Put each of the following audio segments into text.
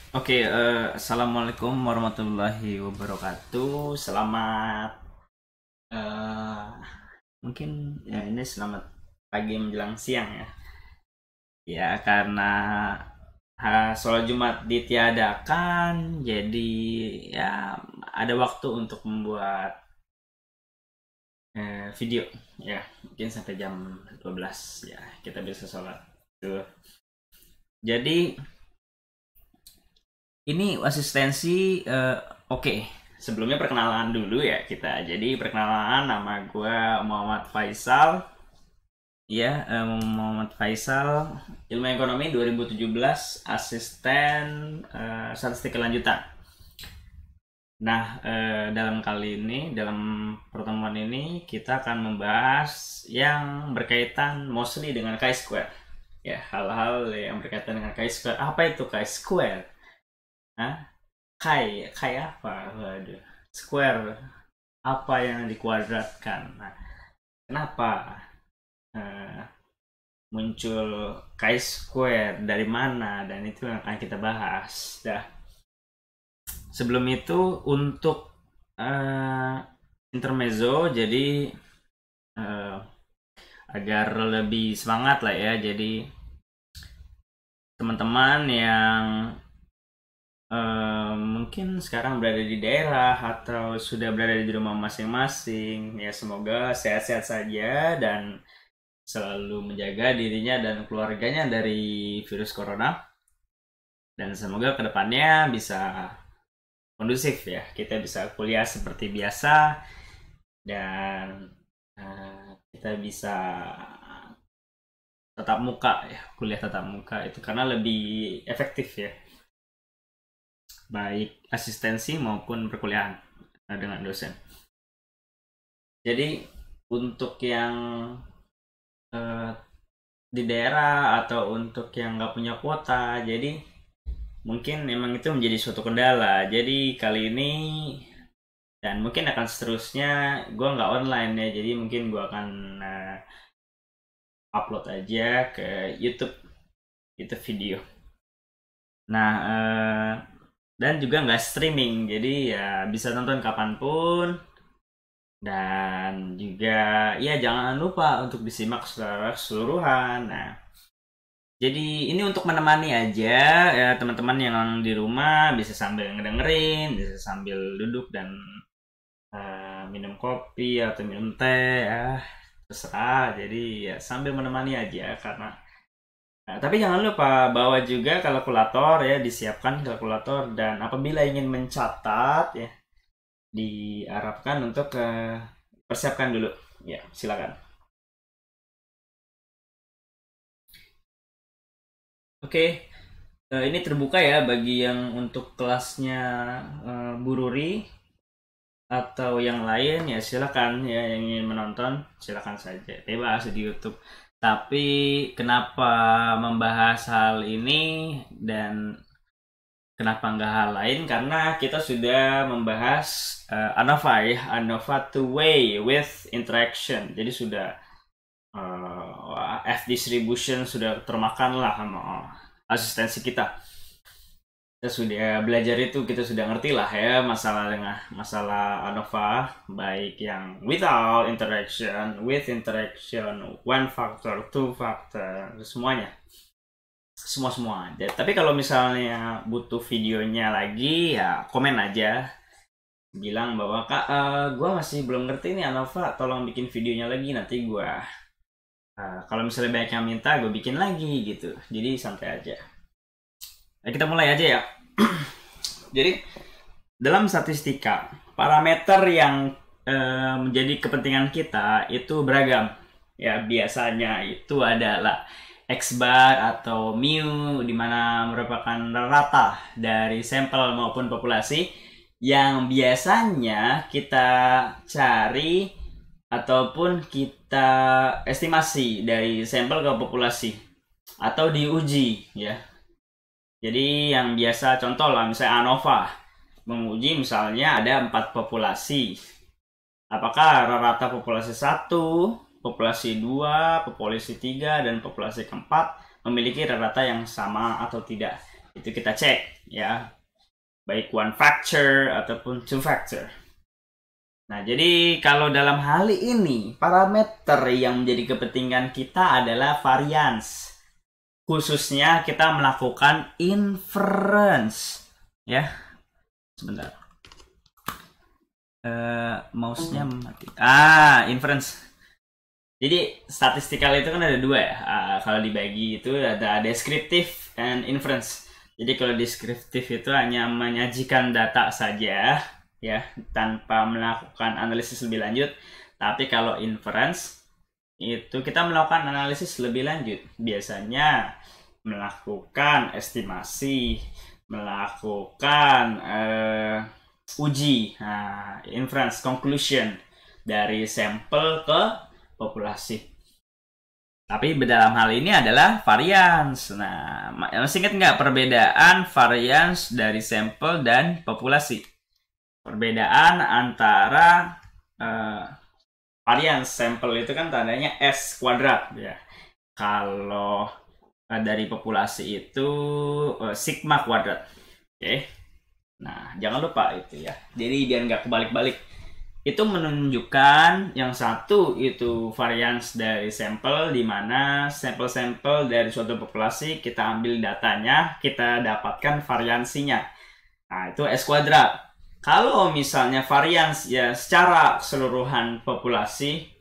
Assalamualaikum warahmatullahi wabarakatuh. Selamat, eh, mungkin ya ini selamat pagi menjelang siang ya. Ya karena sholat Jumat ditiadakan, jadi ya ada waktu untuk membuat video ya. Mungkin sampai jam 12 ya kita bisa sholat. Tuh. Jadi ini asistensi, oke. Sebelumnya perkenalan dulu ya kita. Jadi perkenalan, nama gue Muhammad Faisal. Ya, Muhammad Faisal, Ilmu Ekonomi 2017, asisten statistik kelanjutan. Nah, dalam pertemuan ini kita akan membahas yang berkaitan mostly dengan chi-square. Ya, hal-hal yang berkaitan dengan chi-square. Apa itu chi-square? Hah? Kai apa? Waduh. Square. Apa yang dikuadratkan? Nah, kenapa eh, muncul chi-square? Dari mana? Dan itu yang akan kita bahas. Dah. Sebelum itu untuk eh, intermezzo, jadi eh, agar lebih semangat lah ya. Jadi teman-teman yang mungkin sekarang berada di daerah atau sudah berada di rumah masing-masing, ya semoga sehat-sehat saja dan selalu menjaga dirinya dan keluarganya dari virus corona, dan semoga kedepannya bisa kondusif ya, kita bisa kuliah seperti biasa dan kita bisa tatap muka ya, kuliah tatap muka itu karena lebih efektif ya, baik asistensi maupun perkuliahan dengan dosen. Jadi untuk yang eh, di daerah atau untuk yang nggak punya kuota, jadi mungkin memang itu menjadi suatu kendala. Jadi kali ini dan mungkin akan seterusnya gue nggak online ya, jadi mungkin gue akan upload aja ke YouTube, YouTube video. Nah, dan juga nggak streaming, jadi ya bisa nonton kapanpun. Dan juga ya jangan lupa untuk disimak secara keseluruhan. Nah, jadi ini untuk menemani aja ya teman-teman yang di rumah, bisa sambil ngedengerin, bisa sambil duduk dan minum kopi atau minum teh ya, terserah. Jadi ya sambil menemani aja karena tapi jangan lupa bawa juga kalkulator ya, disiapkan kalkulator, dan apabila ingin mencatat ya diharapkan untuk persiapkan dulu. Ya, silakan. Oke, ini terbuka ya bagi yang untuk kelasnya Bururi atau yang lain, ya silakan ya, yang ingin menonton silakan saja, bebas di YouTube. Tapi kenapa membahas hal ini dan kenapa nggak hal lain? Karena kita sudah membahas ANOVA ya, ANOVA two way with interaction. Jadi sudah F distribution sudah termakan lah sama asistensi kita. Kita sudah belajar itu, kita sudah ngerti lah ya masalah dengan masalah ANOVA, baik yang without interaction, with interaction, one factor, two factor, semuanya, semua. Tapi kalau misalnya butuh videonya lagi ya komen aja, bilang bahwa kak, gue masih belum ngerti nih ANOVA, tolong bikin videonya lagi, nanti gue kalau misalnya banyak yang minta gue bikin lagi gitu. Jadi santai aja. Nah, kita mulai aja ya. Jadi dalam statistika, parameter yang menjadi kepentingan kita itu beragam. Ya, biasanya itu adalah X bar atau mu, di mana merupakan rata dari sampel maupun populasi yang biasanya kita cari ataupun kita estimasi dari sampel ke populasi atau diuji ya. Jadi yang biasa contoh lah, misalnya ANOVA menguji misalnya ada 4 populasi. Apakah rata populasi 1, populasi 2, populasi 3, dan populasi keempat memiliki rata yang sama atau tidak. Itu kita cek ya, baik one factor ataupun two factor. Nah, jadi kalau dalam hal ini, parameter yang menjadi kepentingan kita adalah variance. Khususnya kita melakukan inference. Ya, sebentar. Mouse-nya mati. Inference. Jadi, statistikal itu kan ada dua ya. Kalau dibagi itu ada descriptive and inference. Jadi, kalau descriptive itu hanya menyajikan data saja, ya, tanpa melakukan analisis lebih lanjut. Tapi kalau inference itu kita melakukan analisis lebih lanjut, biasanya melakukan estimasi, melakukan uji, inference conclusion dari sampel ke populasi. Tapi dalam hal ini adalah variance. Nah, masih ingat nggak perbedaan variance dari sampel dan populasi? Perbedaan antara variance sampel itu kan tandanya S kuadrat ya. Kalau dari populasi itu sigma kuadrat. Oke. Nah, jangan lupa itu ya. Jadi biar nggak kebalik-balik. Itu menunjukkan yang satu itu variance dari sampel, di mana sampel-sampel dari suatu populasi kita ambil datanya, kita dapatkan variansinya. Nah, itu S kuadrat. Kalau misalnya varians ya secara keseluruhan populasi,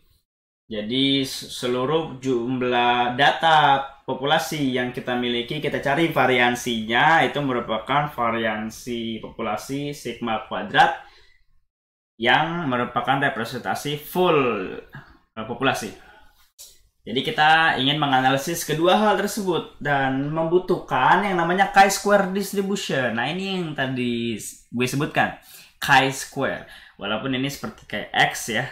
jadi seluruh jumlah data populasi yang kita miliki, kita cari variansinya, itu merupakan variansi populasi sigma kuadrat yang merupakan representasi full populasi. Jadi kita ingin menganalisis kedua hal tersebut dan membutuhkan yang namanya chi-square distribution. Nah, ini yang tadi gue sebutkan, chi-square. Walaupun ini seperti kayak X ya,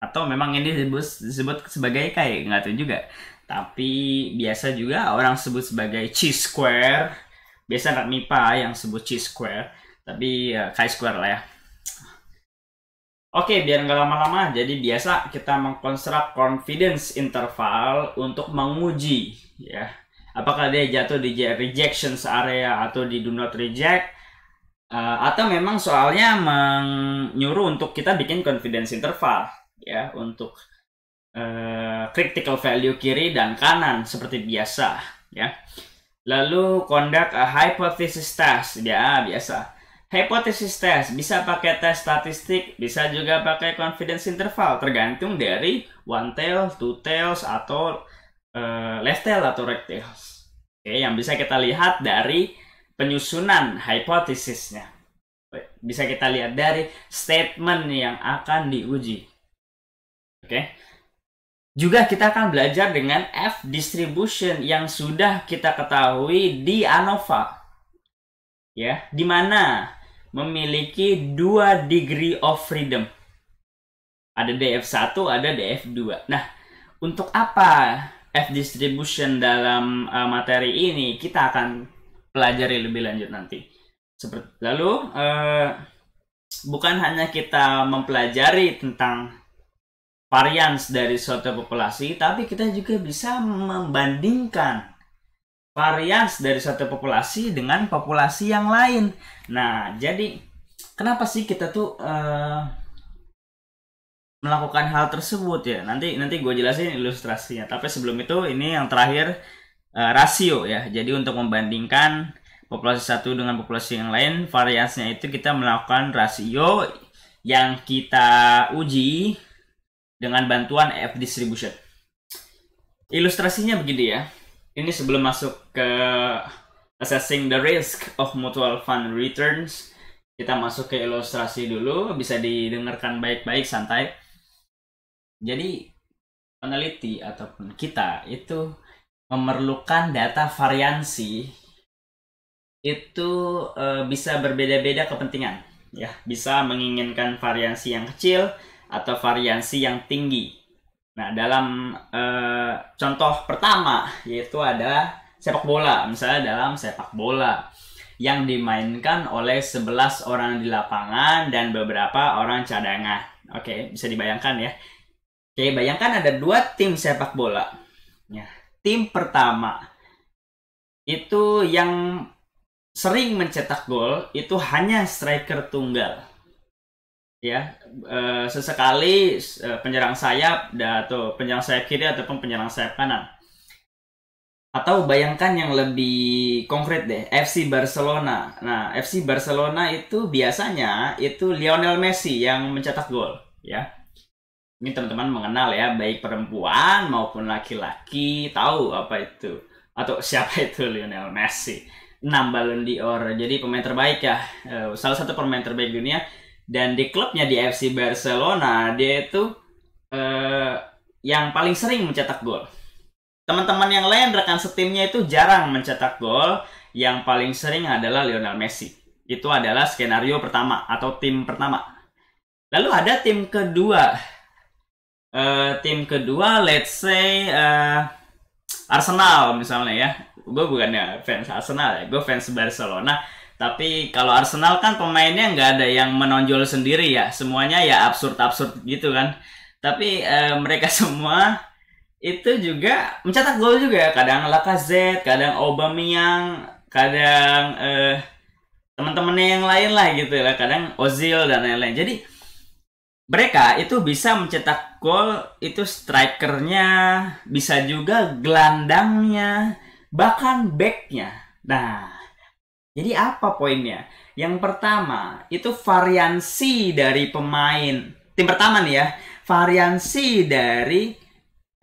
atau memang ini disebut sebagai chi, nggak tahu juga. Tapi biasa juga orang sebut sebagai chi-square. Biasa anak MIPA yang sebut chi-square, tapi chi-square lah ya. Oke, biar nggak lama-lama, jadi biasa kita mengkonstruk confidence interval untuk menguji ya, apakah dia jatuh di rejections area atau di do not reject, atau memang soalnya menyuruh untuk kita bikin confidence interval ya, untuk critical value kiri dan kanan seperti biasa ya. Lalu conduct a hypothesis test ya, biasa. Hypothesis test bisa pakai tes statistik, bisa juga pakai confidence interval, tergantung dari one tail, two tails, atau left tail atau right tails. Oke, yang bisa kita lihat dari penyusunan hipotesisnya. Bisa kita lihat dari statement yang akan diuji. Oke. Juga kita akan belajar dengan F distribution yang sudah kita ketahui di ANOVA. Ya, di mana memiliki 2 degree of freedom. Ada DF1, ada DF2. Nah, untuk apa F distribution dalam materi ini kita akan pelajari lebih lanjut nanti. Lalu bukan hanya kita mempelajari tentang varians dari suatu populasi, tapi kita juga bisa membandingkan varians dari suatu populasi dengan populasi yang lain. Nah, jadi kenapa sih kita tuh melakukan hal tersebut ya? Nanti gue jelasin ilustrasinya. Tapi sebelum itu, ini yang terakhir, rasio ya. Jadi untuk membandingkan populasi satu dengan populasi yang lain, variansnya itu kita melakukan rasio yang kita uji dengan bantuan F distribution. Ilustrasinya begini ya. Ini sebelum masuk ke assessing the risk of mutual fund returns, kita masuk ke ilustrasi dulu, bisa didengarkan baik-baik, santai. Jadi peneliti ataupun kita itu memerlukan data variansi itu bisa berbeda-beda kepentingan ya, bisa menginginkan variansi yang kecil atau variansi yang tinggi. Nah, dalam contoh pertama yaitu adalah sepak bola. Misalnya dalam sepak bola yang dimainkan oleh 11 orang di lapangan dan beberapa orang cadangan. Oke, bisa dibayangkan ya. Oke, bayangkan ada 2 tim sepak bola. Ya, tim pertama itu yang sering mencetak gol itu hanya striker tunggal. Ya, sesekali penyerang sayap atau penyerang sayap kiri ataupun penyerang sayap kanan. Atau bayangkan yang lebih konkret deh, FC Barcelona. Nah, FC Barcelona itu biasanya itu Lionel Messi yang mencetak gol, ya. Ini teman-teman mengenal ya, baik perempuan maupun laki-laki tahu apa itu atau siapa itu Lionel Messi. 6 Ballon d'Or, jadi pemain terbaik ya, salah satu pemain terbaik dunia. Dan di klubnya di FC Barcelona dia itu yang paling sering mencetak gol. Teman-teman yang lain rekan setimnya itu jarang mencetak gol, yang paling sering adalah Lionel Messi. Itu adalah skenario pertama atau tim pertama. Lalu ada tim kedua. Tim kedua, let's say Arsenal misalnya ya. Gue bukannya fans Arsenal ya, gue fans Barcelona. Tapi kalau Arsenal kan pemainnya nggak ada yang menonjol sendiri ya. Semuanya ya absurd-absurd gitu kan. Tapi mereka semua itu juga mencetak gol juga. Kadang Lacazette, kadang Aubameyang, kadang teman-temannya yang lain lah gitu lah. Kadang Ozil dan lain-lain. Jadi mereka itu bisa mencetak gol, itu strikernya, bisa juga gelandangnya, bahkan backnya. Nah, jadi apa poinnya? Yang pertama, itu variansi dari pemain. Tim pertama nih ya, variansi dari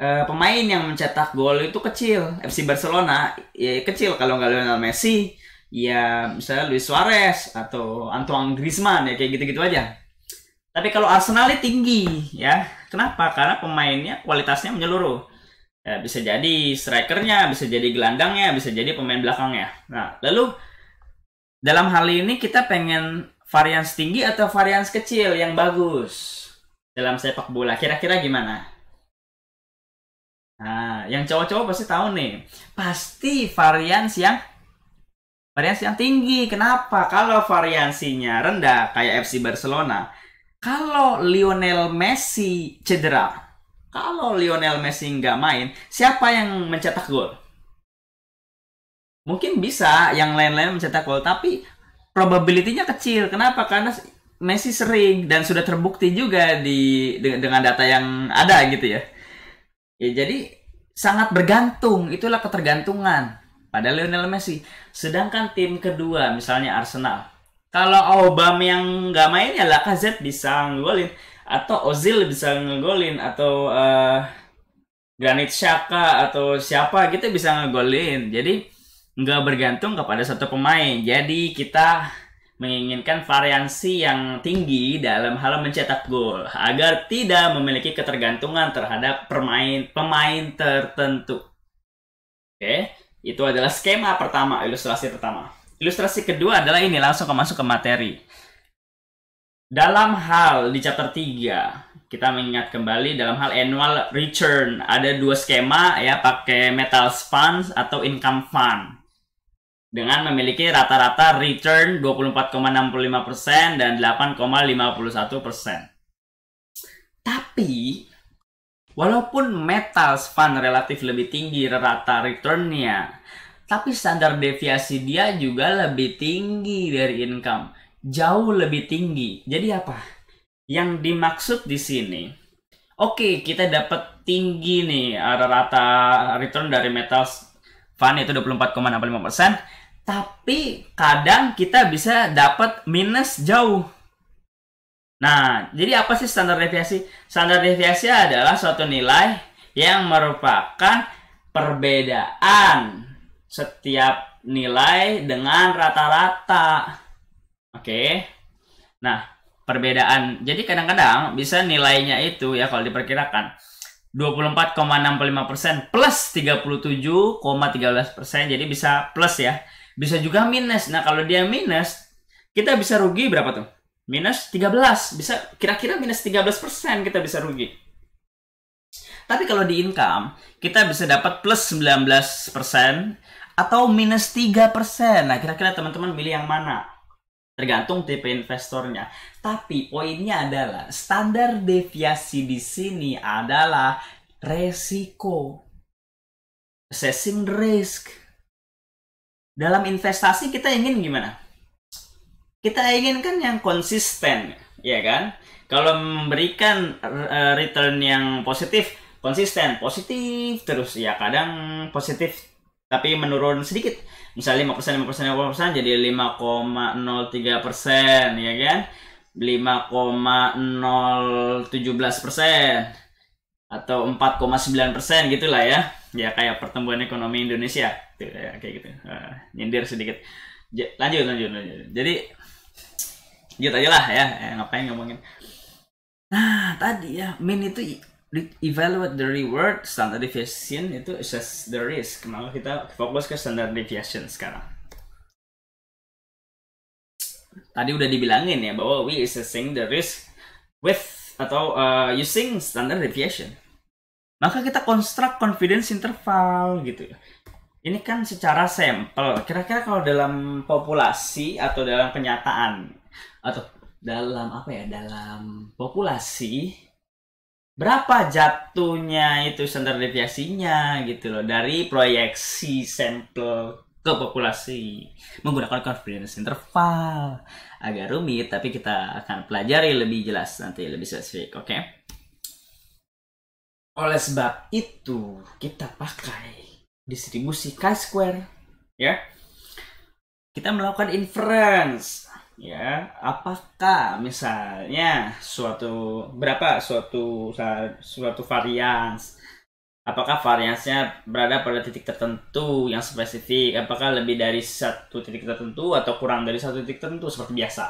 pemain yang mencetak gol itu kecil. FC Barcelona ya kecil, kalau nggak Lionel Messi, ya misalnya Luis Suarez atau Antoine Griezmann ya kayak gitu-gitu aja. Tapi kalau Arsenal ini tinggi ya. Kenapa? Karena pemainnya kualitasnya menyeluruh. Ya, bisa jadi strikernya, bisa jadi gelandangnya, bisa jadi pemain belakangnya. Nah, lalu dalam hal ini kita pengen varians tinggi atau varians kecil yang bagus dalam sepak bola. Kira-kira gimana? Nah, yang cowok-cowok pasti tahu nih. Pasti varians yang tinggi. Kenapa? Kalau variansinya rendah kayak FC Barcelona, kalau Lionel Messi cedera, kalau Lionel Messi nggak main, siapa yang mencetak gol? Mungkin bisa yang lain-lain mencetak gol, tapi probability-nya kecil. Kenapa? Karena Messi sering dan sudah terbukti juga dengan data yang ada gitu ya. Ya jadi sangat bergantung, itulah ketergantungan pada Lionel Messi. Sedangkan tim kedua misalnya Arsenal, kalau Aubameyang nggak main ya Lacazette bisa ngegolin, atau Ozil bisa ngegolin, atau Granit Xhaka atau siapa gitu bisa ngegolin. Jadi nggak bergantung kepada satu pemain. Jadi kita menginginkan variansi yang tinggi dalam hal mencetak gol agar tidak memiliki ketergantungan terhadap pemain tertentu. Oke, itu adalah skema pertama, ilustrasi pertama. Ilustrasi kedua adalah ini, langsung masuk ke materi. Dalam hal di chapter 3, kita mengingat kembali dalam hal annual return, ada dua skema ya, pakai metals fund atau income fund. Dengan memiliki rata-rata return 24,65% dan 8,51%. Tapi, walaupun metals fund relatif lebih tinggi rata returnnya, tapi standar deviasi dia juga lebih tinggi dari income. Jauh lebih tinggi. Jadi apa? Yang dimaksud di sini, oke, kita dapat tinggi nih rata return dari metals fund itu 24,65%, tapi kadang kita bisa dapat minus jauh. Nah, jadi apa sih standar deviasi? Standar deviasi adalah suatu nilai yang merupakan perbedaan setiap nilai dengan rata-rata. Oke. Nah, perbedaan. Jadi kadang-kadang bisa nilainya itu ya kalau diperkirakan 24,65% plus 37,13%. Jadi bisa plus ya. Bisa juga minus. Nah, kalau dia minus, kita bisa rugi berapa tuh? Minus 13. Bisa kira-kira minus 13% kita bisa rugi. Tapi kalau di income, kita bisa dapat plus 19% atau minus 3%. Nah, kira-kira teman-teman pilih yang mana? Tergantung tipe investornya. Tapi poinnya adalah standar deviasi di sini adalah resiko. Assessing risk. Dalam investasi kita ingin gimana? Kita inginkan yang konsisten, ya kan? Kalau memberikan return yang positif, konsisten, positif terus, ya kadang positif tapi menurun sedikit. Misalnya 5%, 5%, 5% jadi 5,03%, ya kan? 5,017% atau 4,9% gitulah ya. Ya kayak pertumbuhan ekonomi Indonesia tuh ya, kayak gitu. Nyindir sedikit. Lanjut. Jadi lanjut aja lah ya, ngapain ngomongin. Nah, tadi ya, min itu evaluate the reward, standard deviation itu assess the risk. Maka kita fokus ke standard deviation sekarang. Tadi udah dibilangin ya bahwa we assessing the risk with atau using standard deviation. Maka kita construct confidence interval gitu. Ini kan secara sampel. Kira-kira kalau dalam populasi atau dalam kenyataan atau dalam apa ya? Dalam populasi berapa jatuhnya itu standar deviasinya gitu loh dari proyeksi sampel ke populasi menggunakan confidence interval. Agak rumit tapi kita akan pelajari lebih jelas nanti, lebih spesifik, oke? Oleh sebab itu kita pakai distribusi chi-square, ya. Kita melakukan inference, ya. Apakah misalnya suatu varians, apakah variansnya berada pada titik tertentu yang spesifik, apakah lebih dari satu titik tertentu atau kurang dari satu titik tertentu seperti biasa.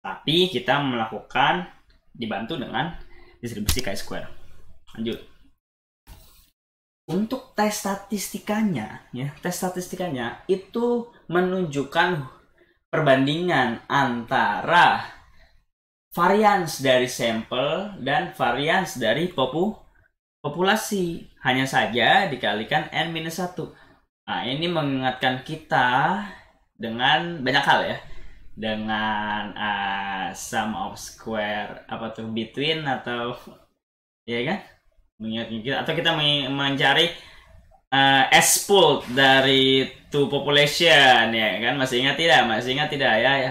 Tapi kita melakukan dibantu dengan distribusi chi-square. Lanjut. Untuk tes statistikanya itu menunjukkan perbandingan antara varians dari sampel dan varians dari populasi. Hanya saja dikalikan N-1. Nah, ini mengingatkan kita dengan banyak hal ya. Dengan sum of square between atau ya kan? Mengingatkan kita, atau kita mencari S-pool dari two population, ya kan? Masih ingat tidak ya,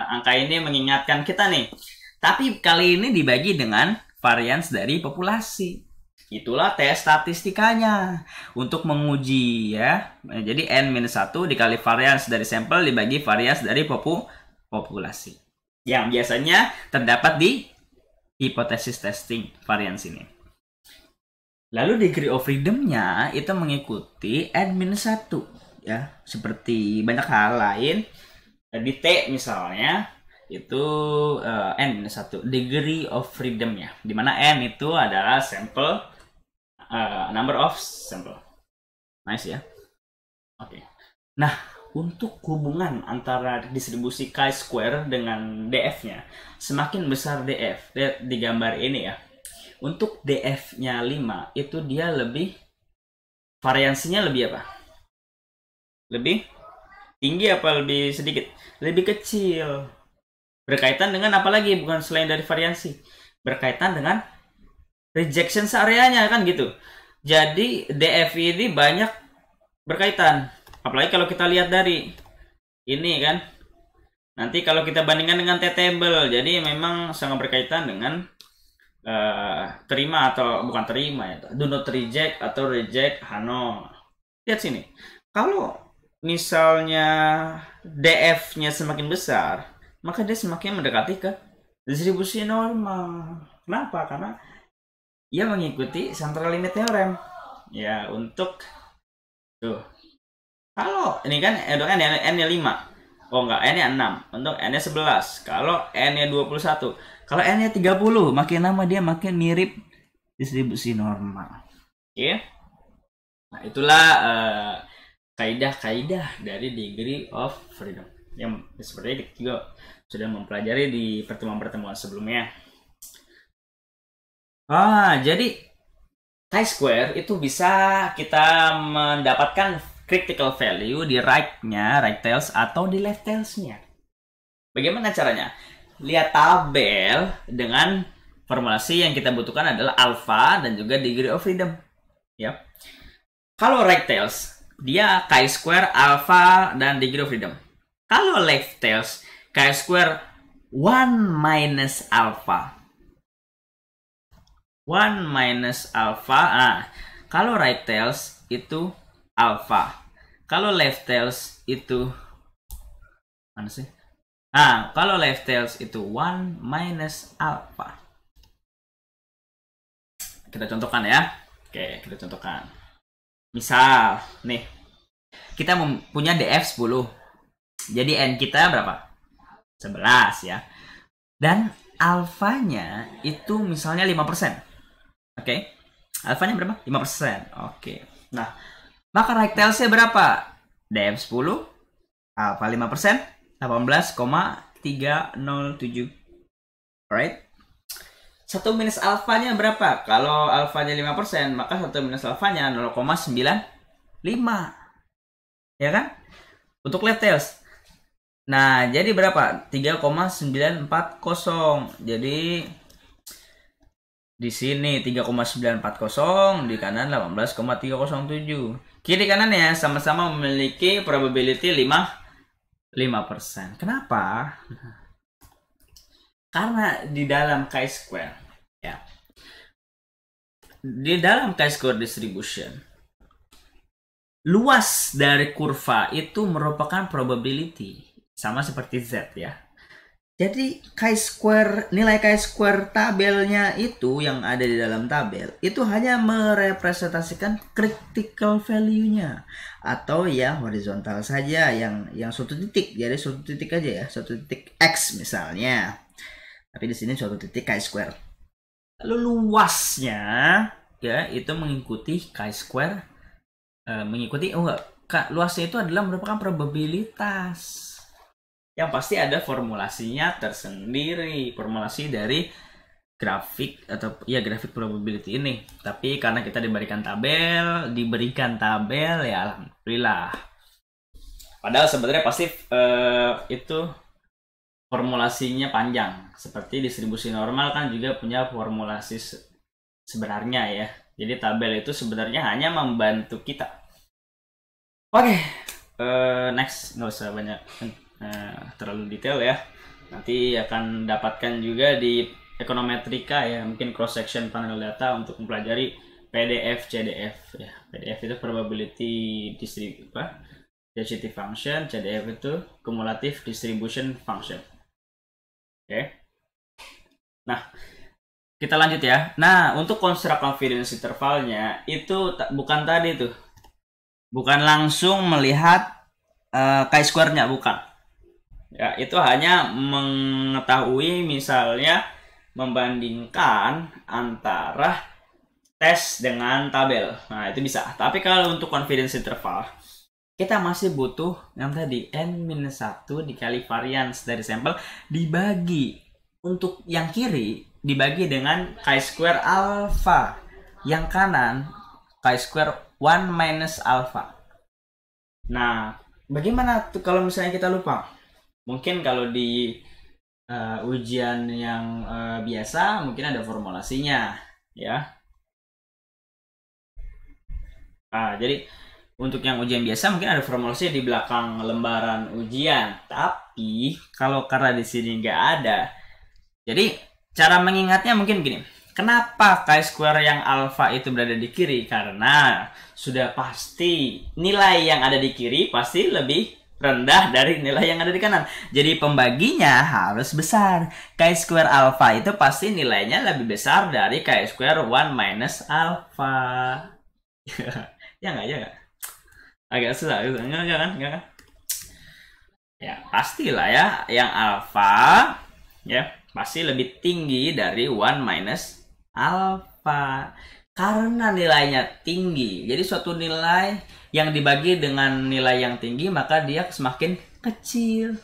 angka ini mengingatkan kita nih. Tapi kali ini dibagi dengan varians dari populasi. Itulah tes statistikanya untuk menguji ya. Jadi N-1 dikali varians dari sampel dibagi varians dari populasi. Yang biasanya terdapat di hipotesis testing varians ini. Lalu degree of freedom-nya itu mengikuti N-1 ya, seperti banyak hal lain. Di T misalnya itu N-1 degree of freedom-nya, dimana N itu adalah sampel, number of sample. Nice ya. Oke. Nah, untuk hubungan antara distribusi chi-square dengan DF-nya, semakin besar DF, di gambar ini ya. Untuk DF-nya 5 itu dia lebih, variansinya lebih apa? Lebih tinggi apa lebih sedikit? Lebih kecil. Berkaitan dengan apa lagi bukan selain dari variansi? Berkaitan dengan rejection areanya kan gitu. Jadi DF ini banyak berkaitan. Apalagi kalau kita lihat dari ini kan. Nanti kalau kita bandingkan dengan T-table, jadi memang sangat berkaitan dengan terima atau bukan terima ya, do not reject atau reject Hano. Lihat sini, kalau misalnya DF-nya semakin besar, maka dia semakin mendekati ke distribusi normal. Kenapa? Karena ia mengikuti central limit theorem ya. Untuk tuh, kalau ini kan N-nya 5, oh enggak, N-nya 6, untuk N-nya 11, kalau N-nya 21, kalau N-nya 30, makin lama dia makin mirip distribusi normal. Oke. Nah, itulah kaidah-kaidah dari degree of freedom yang sepertinya kita juga sudah mempelajari di pertemuan-pertemuan sebelumnya. Jadi chi-square itu bisa kita mendapatkan critical value di right tails atau di left tails-nya. Bagaimana caranya? Lihat tabel dengan formulasi yang kita butuhkan adalah alpha dan juga degree of freedom. Ya. Kalau right tails dia chi-square, alpha, dan degree of freedom. Kalau left tails, chi-square 1 minus alpha. 1 minus alpha. Nah, kalau right tails itu alpha. Kalau left tails itu mana sih? Nah, kalau left tails itu 1 minus alpha. Kita contohkan ya. Oke, kita contohkan. Misal, nih. Kita punya DF 10. Jadi N kita berapa? 11 ya. Dan alfanya itu misalnya 5%. Oke. Alfanya berapa? 5%. Oke. Nah, maka right tailsnya berapa? DF 10, alfa 5%, 18,307. Alright? 1 minus alfanya berapa? Kalau alfanya 5%, maka 1 minus alfanya 0,95. Ya kan? Untuk left tails. Nah, jadi berapa? 3,940. Jadi di sini 3,940, di kanan 18,307. Kiri kanan ya sama-sama memiliki probability 5%. Kenapa? Karena di dalam chi-square ya. Di dalam chi-square distribution, luas dari kurva itu merupakan probability. Sama seperti Z ya. Jadi nilai chi-square tabelnya itu yang ada di dalam tabel itu hanya merepresentasikan critical value-nya atau ya horizontal saja yang suatu titik. Jadi suatu titik aja ya, suatu titik X misalnya. Tapi di sini suatu titik chi-square. Lalu luasnya ya itu mengikuti chi-square luasnya itu adalah merupakan probabilitas. Yang pasti ada formulasinya tersendiri, formulasi dari grafik atau ya grafik probability ini. Tapi karena kita diberikan tabel ya alhamdulillah. Padahal sebenarnya pasti itu formulasinya panjang. Seperti distribusi normal kan juga punya formulasi sebenarnya ya. Jadi tabel itu sebenarnya hanya membantu kita. Oke, next, nggak usah banyak terlalu detail ya. Nanti akan dapatkan juga di ekonometrika ya, mungkin cross section panel data untuk mempelajari PDF CDF ya. PDF itu probability density function, CDF itu cumulative distribution function. Oke. Nah, kita lanjut ya. Nah, untuk construct confidence intervalnya itu bukan tadi tuh. Bukan langsung melihat chi-square-nya, bukan. Ya, itu hanya mengetahui misalnya membandingkan antara tes dengan tabel. Nah, itu bisa. Tapi kalau untuk confidence interval, kita masih butuh yang tadi N-1 dikali variance dari sampel dibagi. Untuk yang kiri dibagi dengan chi-square alpha. Yang kanan chi-square 1 minus alpha. Nah, bagaimana tuh kalau misalnya kita lupa? Mungkin kalau di ujian yang biasa mungkin ada formulasinya ya. Nah, jadi untuk yang ujian biasa mungkin ada formulasinya di belakang lembaran ujian. Tapi kalau karena di sini nggak ada, jadi cara mengingatnya mungkin gini. Kenapa chi-square yang alpha itu berada di kiri? Karena sudah pasti nilai yang ada di kiri pasti lebih rendah dari nilai yang ada di kanan. Jadi pembaginya harus besar. Chi-square alpha itu pasti nilainya lebih besar dari chi-square 1 minus alpha. Ya nggak? Agak susah gitu. Enggak kan? Ya, pastilah ya. Yang alpha ya pasti lebih tinggi dari 1 minus alpha. Karena nilainya tinggi, jadi suatu nilai yang dibagi dengan nilai yang tinggi maka dia semakin kecil.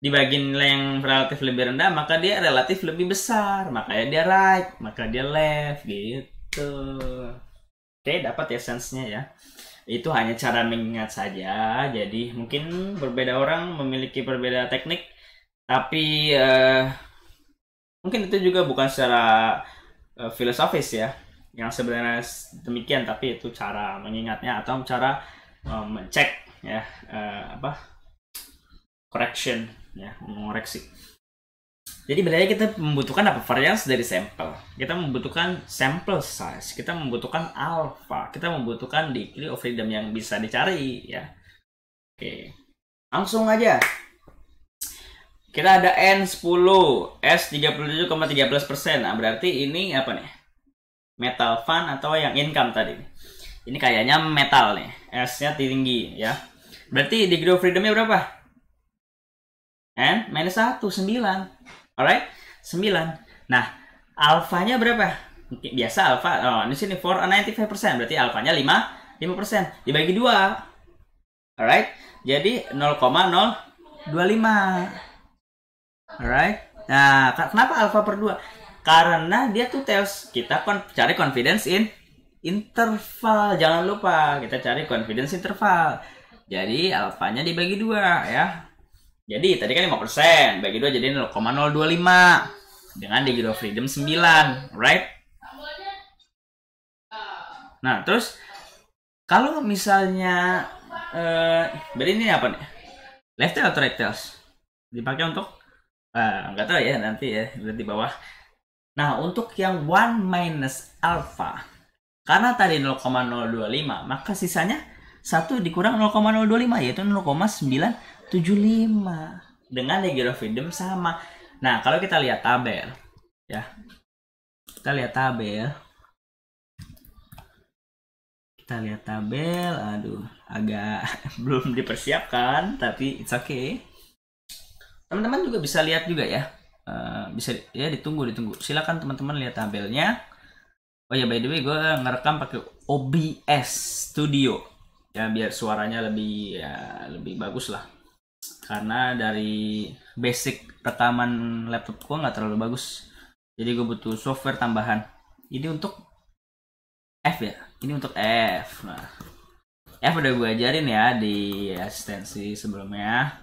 Dibagi nilai yang relatif lebih rendah maka dia relatif lebih besar. Makanya dia right, maka dia left gitu. Oke, dapat ya sense-nya ya. Itu hanya cara mengingat saja. Jadi mungkin berbeda orang memiliki berbeda teknik. Tapi mungkin itu juga bukan secara filosofis ya. Yang sebenarnya demikian, tapi itu cara mengingatnya atau cara mencek ya correction ya, mengoreksi. Jadi berarti kita membutuhkan apa? Variance dari sampel. Kita membutuhkan sample size. Kita membutuhkan alpha. Kita membutuhkan degree of freedom yang bisa dicari ya. Oke. Langsung aja. Kita ada N10, S 37,13%. Nah, berarti ini apa nih? Metal fund atau yang income tadi. Ini kayaknya metal nih. S-nya tinggi ya. Berarti degree of freedom-nya berapa? N minus 1, 9. Alright, 9. Nah, alfanya berapa? Biasa alfa, ini sini for 95%, berarti alfanya 5%. Dibagi 2. Alright, jadi 0,025. Alright. Nah, kenapa alfa per 2? Karena dia tuh tells kita cari confidence in interval. Jangan lupa, kita cari confidence interval. Jadi alfanya dibagi 2 ya. Jadi tadi kan 5%, bagi 2 jadi 0,025 dengan degree of freedom 9, right? Nah, terus kalau misalnya berarti ini apa nih? Left tail atau right tails? Dipakai untuk nggak tahu ya, nanti ya, di bawah. Nah, untuk yang 1 minus alpha, karena tadi 0,025, maka sisanya 1 dikurang 0,025 yaitu 0,975 dengan degree of freedom sama. Nah, kalau kita lihat tabel ya. Kita lihat tabel. Aduh, agak belum dipersiapkan tapi it's okay. Teman-teman juga bisa lihat juga ya. Bisa ya, ditunggu. Silakan teman-teman lihat tabelnya. Oh ya, by the way, gue ngerekam pakai OBS Studio. Ya, biar suaranya lebih bagus lah. Karena dari basic rekaman laptop gue nggak terlalu bagus, jadi gue butuh software tambahan. Ini untuk F ya, ini untuk F. Nah, F udah gue ajarin ya di asistensi sebelumnya.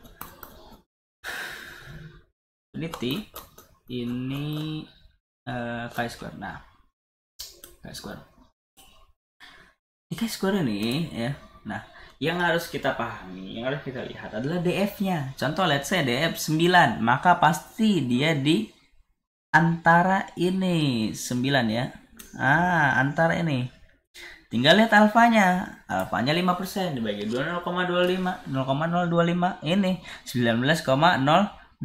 Ini chi-square. Nah, chi-square. Di chi-square ini ya. Nah, yang harus kita pahami, yang harus kita lihat adalah DF-nya. Contoh, let's say DF 9, maka pasti dia di antara ini 9 ya. Antara ini. Tinggal lihat alfanya. Alfanya 5% dibagi 2 0,25. 0,025 ini 19,023.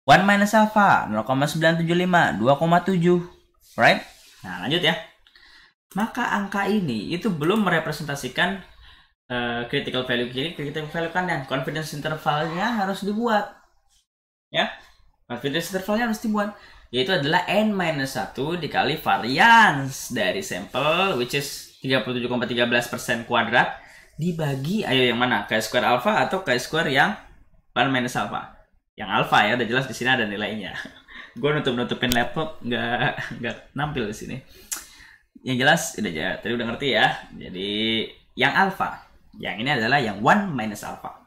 1 minus alpha 0,975, 2,7. Right? Nah, lanjut ya. Maka angka ini itu belum merepresentasikan critical value kiri, critical value kanan. Confidence intervalnya harus dibuat. Ya. Confidence intervalnya harus dibuat. Yaitu adalah N-1 dikali variance dari sampel, which is 37,13% kuadrat, dibagi, ayo yang mana? Chi-square alpha atau chi-square yang 1 minus alpha? Yang alpha ya, udah jelas di sini ada nilainya. Gue nutupin laptop, nggak nampil di sini. Yang jelas tadi udah ngerti ya. Jadi yang alpha, yang ini adalah yang 1 minus alpha.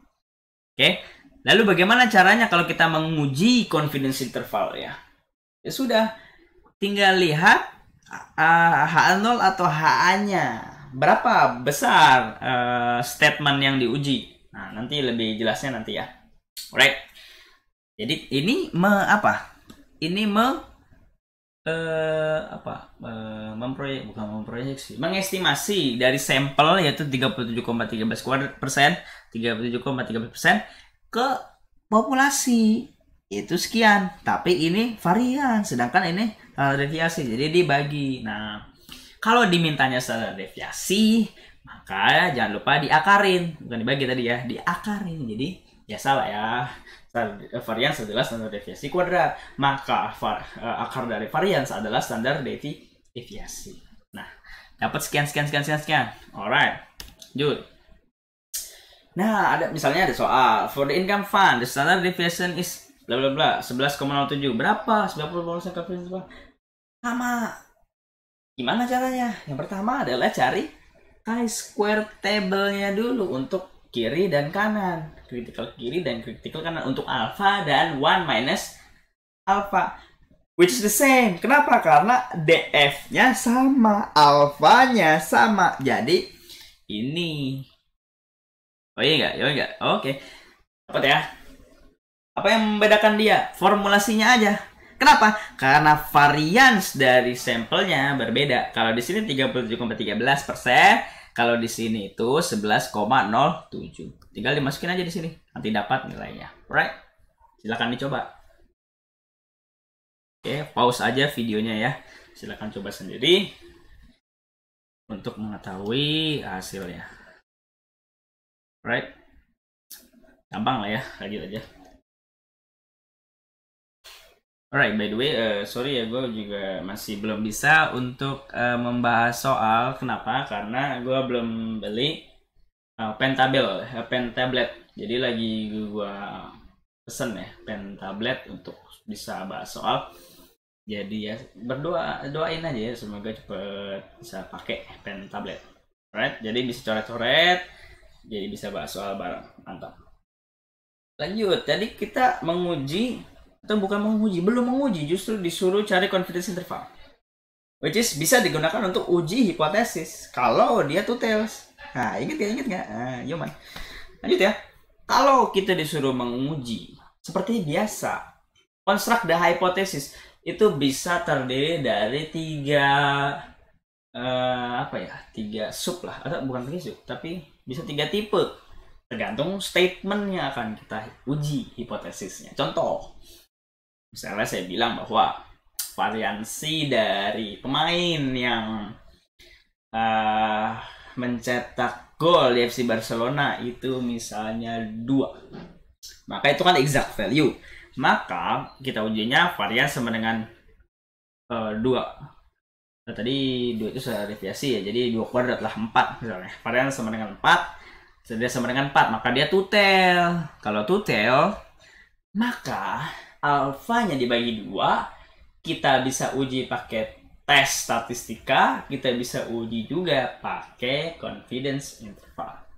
Oke. Lalu bagaimana caranya kalau kita menguji confidence interval ya? Ya sudah, tinggal lihat H0 atau HA-nya. Berapa besar statement yang diuji. Nah, nanti lebih jelasnya nanti ya. Alright. Jadi ini mengestimasi dari sampel yaitu 37,13% ke populasi itu sekian, tapi ini varian, sedangkan ini deviasi, jadi dibagi. Nah, kalau dimintanya standar deviasi, maka jangan lupa diakarin, bukan dibagi tadi ya, diakarin. Jadi ya salah ya. Varians adalah standar deviasi kuadrat, maka akar dari varians adalah standar deviasi. Nah, dapat sekian. Alright, lanjut. Nah, misalnya ada soal for the income fund, the standard deviation is bla bla bla 11,07. Berapa? 90% confidence interval. Sama. Gimana caranya? Yang pertama adalah cari chi-square table-nya dulu untuk kiri dan kanan, critical kiri dan critical kanan untuk alpha dan 1 minus alpha, which is the same. Kenapa? Karena DF-nya sama, alfanya sama. Jadi ini. Oh iya enggak? Ya enggak? Oke. Dapat ya? Apa yang membedakan dia? Formulasinya aja. Kenapa? Karena varians dari sampelnya berbeda. Kalau di sini 37,13%, kalau di sini itu 11,07. Tinggal dimasukin aja di sini. Nanti dapat nilainya. Right? Silakan dicoba. Oke, pause aja videonya ya. Silakan coba sendiri untuk mengetahui hasilnya. Right? Gampang lah ya, lanjut aja. Alright, by the way, sorry ya, gue juga masih belum bisa untuk membahas soal. Kenapa? Karena gue belum beli pen tablet. Jadi lagi gue pesen ya pen tablet untuk bisa bahas soal. Jadi ya doain aja ya, semoga cepet bisa pakai pen tablet. Alright, jadi bisa coret-coret, jadi bisa bahas soal bareng. Mantap. Lanjut, tadi kita menguji atau bukan menguji, belum menguji, justru disuruh cari confidence interval, which is bisa digunakan untuk uji hipotesis kalau dia two tails. Nah, inget nggak? Yoman. Lanjut ya. Kalau kita disuruh menguji seperti biasa, construct the hypothesis itu bisa terdiri dari tiga sub lah, atau bukan tiga sub, tapi bisa 3 tipe. Tergantung statementnya akan kita uji hipotesisnya. Contoh, misalnya saya bilang bahwa variansi dari pemain yang mencetak gol di FC Barcelona itu misalnya 2. Maka itu kan exact value. Maka kita ujinya varian sama dengan 2. Nah, tadi 2 itu sudah deviasi ya. Jadi 2 kuadrat lah 4 misalnya. Varian sama dengan 4. Sudah sama dengan 4, maka dia two tail. Kalau two tail, maka alfanya dibagi 2. Kita bisa uji pakai tes statistika, kita bisa uji juga pakai confidence interval.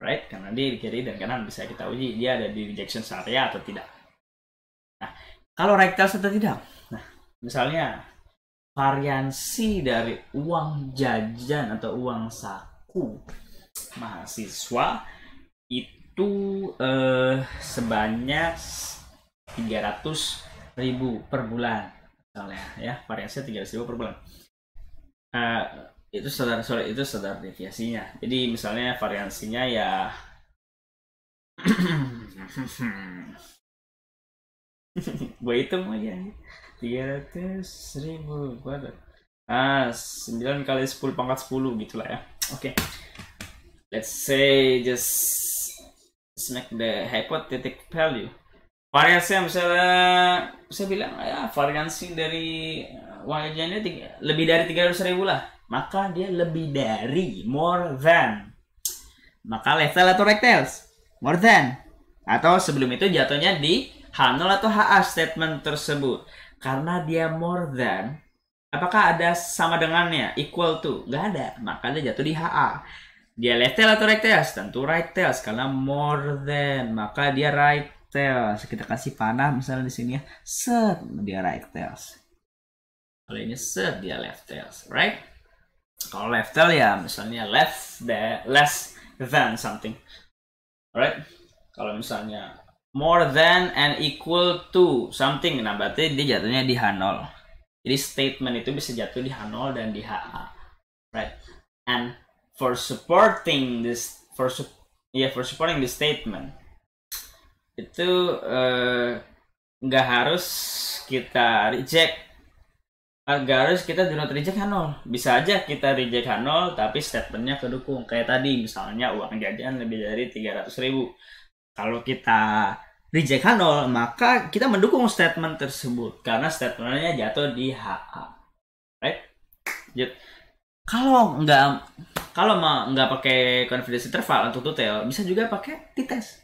Right? Karena di kiri dan kanan bisa kita uji dia ada di rejection area atau tidak. Nah, kalau right tails atau tidak. Nah, misalnya variansi dari uang jajan atau uang saku mahasiswa itu sebanyak 300.000 per bulan misalnya ya, variasinya 300.000 per bulan. Itu sadar deviasinya. Jadi misalnya variansinya ya gue hitung aja 300.000 kuadrat 9 kali 10 pangkat 10 gitulah ya. Oke. Let's say just make the hypothetical value. Variansi misalnya saya bilang ya variansi dari uang jajannya lebih dari 300.000 lah. Maka dia lebih dari, more than. Maka left tail atau right tails? More than. Atau sebelum itu jatuhnya di H0 atau HA statement tersebut. Karena dia more than, apakah ada sama dengannya? Equal to? Gak ada. Maka dia jatuh di HA. Dia left tail atau right tails? Tentu right tails karena more than, maka dia right tails. Kita kasih panah misalnya di sini ya. Set, dia right tails. Kalau ini set, dia left tails, right? Kalau left tail ya misalnya less than something. Alright? Kalau misalnya more than and equal to something, nah berarti dia jatuhnya di H0. Jadi statement itu bisa jatuh di H0 dan di HA. Right? And for supporting this statement itu nggak harus kita reject, nggak harus kita do not reject H0. Bisa aja kita reject H0 tapi statementnya kedukung. Kayak tadi misalnya uang jajan lebih dari 300.000. Kalau kita reject H0 maka kita mendukung statement tersebut karena statementnya jatuh di HA. Right? Kalau nggak pakai confidence interval untuk tutel, bisa juga pakai t-test.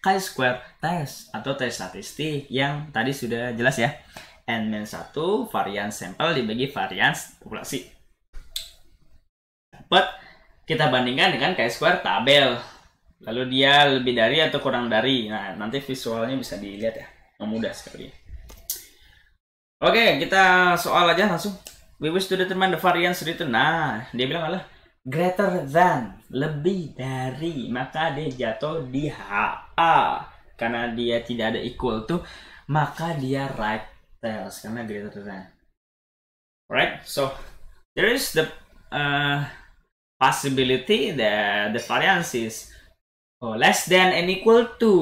Chi-square test atau tes statistik yang tadi sudah jelas ya. N-1 varian sampel dibagi varian populasi. Dapat kita bandingkan dengan chi-square tabel. Lalu dia lebih dari atau kurang dari. Nah, nanti visualnya bisa dilihat ya. Mudah sekali. Oke, kita soal aja langsung. We wish to determine the variance written. Nah, dia bilang adalah greater than, lebih dari, maka dia jatuh di HA. Karena dia tidak ada equal to, maka dia right tails karena greater than. Right? So there is the possibility that the variance is less than and equal to,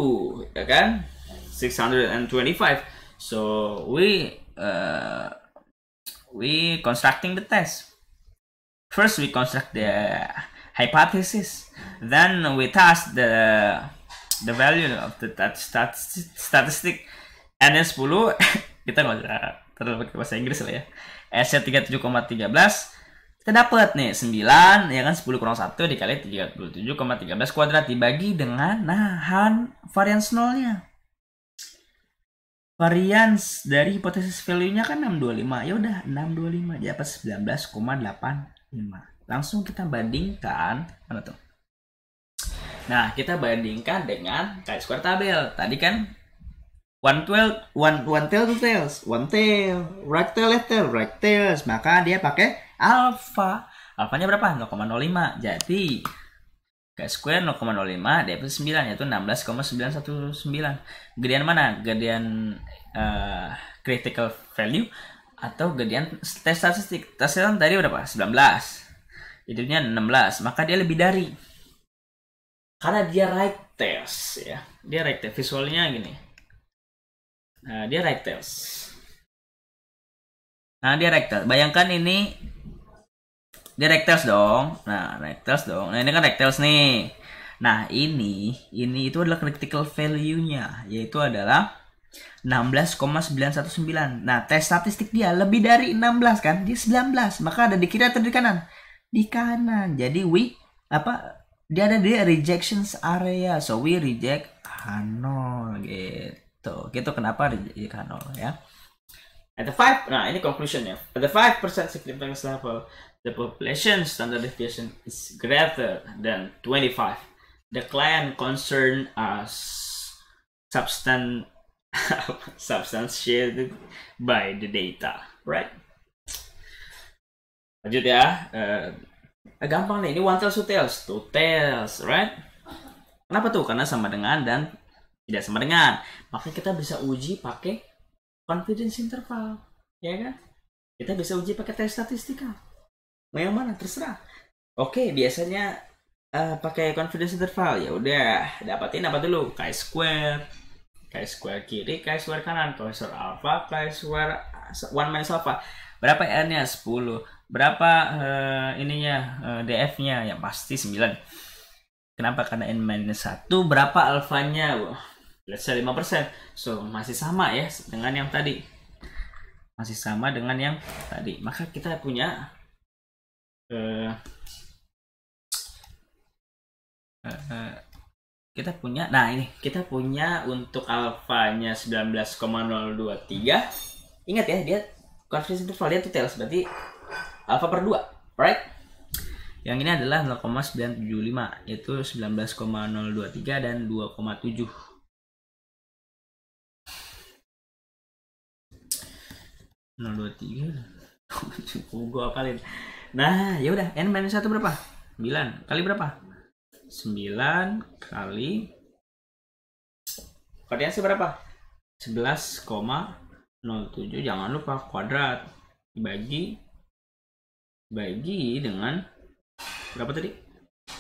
ya kan? 625. So we constructing the test. First we construct the hypothesis, then we test the value of the statistic, and then 10 kita nggak usah terlalu pakai bahasa Inggris lah ya. S-nya 37,13, kita dapat nih 9, ya kan, 10 kurang 1 dikali 37,13 kuadrat dibagi dengan variance nolnya. Variance dari hipotesis value-nya kan 625. Ya udah 625 dapat 19,85. Langsung kita bandingkan mana tuh? Nah, kita bandingkan dengan chi-square tabel. Tadi kan one tail, two tails, one tail, right tail, left tail, right tails. Maka dia pakai alpha. Alphanya berapa? 0,05. Jadi chi-square 0,05 dp 9 yaitu 16,919. Gedean mana? Gedean critical value atau gedean tes statistik? Tesnya tadi berapa? 19. Jadinya 16. Maka dia lebih dari. Karena dia right tails ya. Dia right tails. Visualnya gini. Nah, dia right tails. Nah, dia right tails. Bayangkan ini dia rectals dong. Nah, rectals dong. Nah, ini kan rectals nih. Nah, ini itu adalah critical value-nya, yaitu adalah 16,919. Nah, tes statistik dia lebih dari 16 kan? Dia 19. Maka ada di kiri atau di kanan? Di kanan. Jadi dia ada di rejections area. So we reject H0 gitu. Gitu kenapa reject H0 ya. At the 5, nah ini conclusionnya. At the 5% significance level, the population standard deviation is greater than 25. The client concerned as substantiated by the data, right? Lanjut ya. Gampang nih. Ini one tails, two tails, right? Kenapa tuh? Karena sama dengan dan tidak sama dengan. Makanya kita bisa uji pakai confidence interval, ya kan? Kita bisa uji pakai tes statistika. Mau yang mana? Terserah. Oke, biasanya pakai confidence interval. Ya udah, dapatin apa dulu? chi-square kiri, chi-square kanan, chi-square alpha, chi-square 1 minus alpha. Berapa n-nya? 10. Berapa df-nya? Ya pasti 9. Kenapa? Karena n minus 1. Berapa alfanya? Let's say 5%. So, masih sama ya dengan yang tadi. Maka kita punya nah ini kita punya untuk alfanya 19,023. Ingat ya, dia confidence interval dia tuh tails, berarti alfa per 2, right? Yang ini adalah 0,975, yaitu 19,023 dan 2,7. 023 gue apalin. Nah, ya udah, n minus 1 berapa? 9 kali berapa? 9 kali variansi berapa? 11,07. Jangan lupa kuadrat dibagi dengan berapa tadi?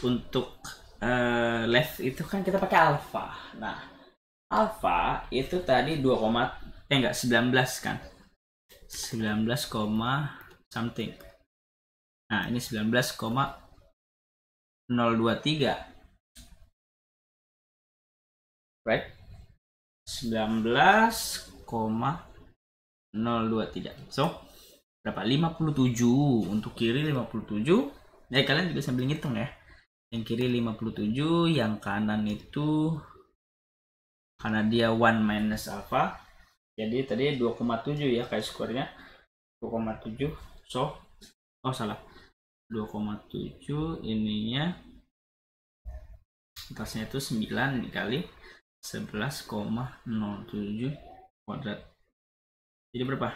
Untuk left itu kan kita pakai alpha. Nah, alpha itu tadi 19 kan? 19, something. Nah, ini 19,023. Right? 19,023. So, berapa? 57. Untuk kiri 57. Nah, kalian juga sambil ngitung ya. Yang kiri 57, yang kanan itu karena dia 1 minus alpha. Jadi tadi 2,7 ya chi-square-nya. 2,7. So, salah. 2,7 ininya atasnya itu 9 dikali 11,07 kuadrat. Jadi berapa?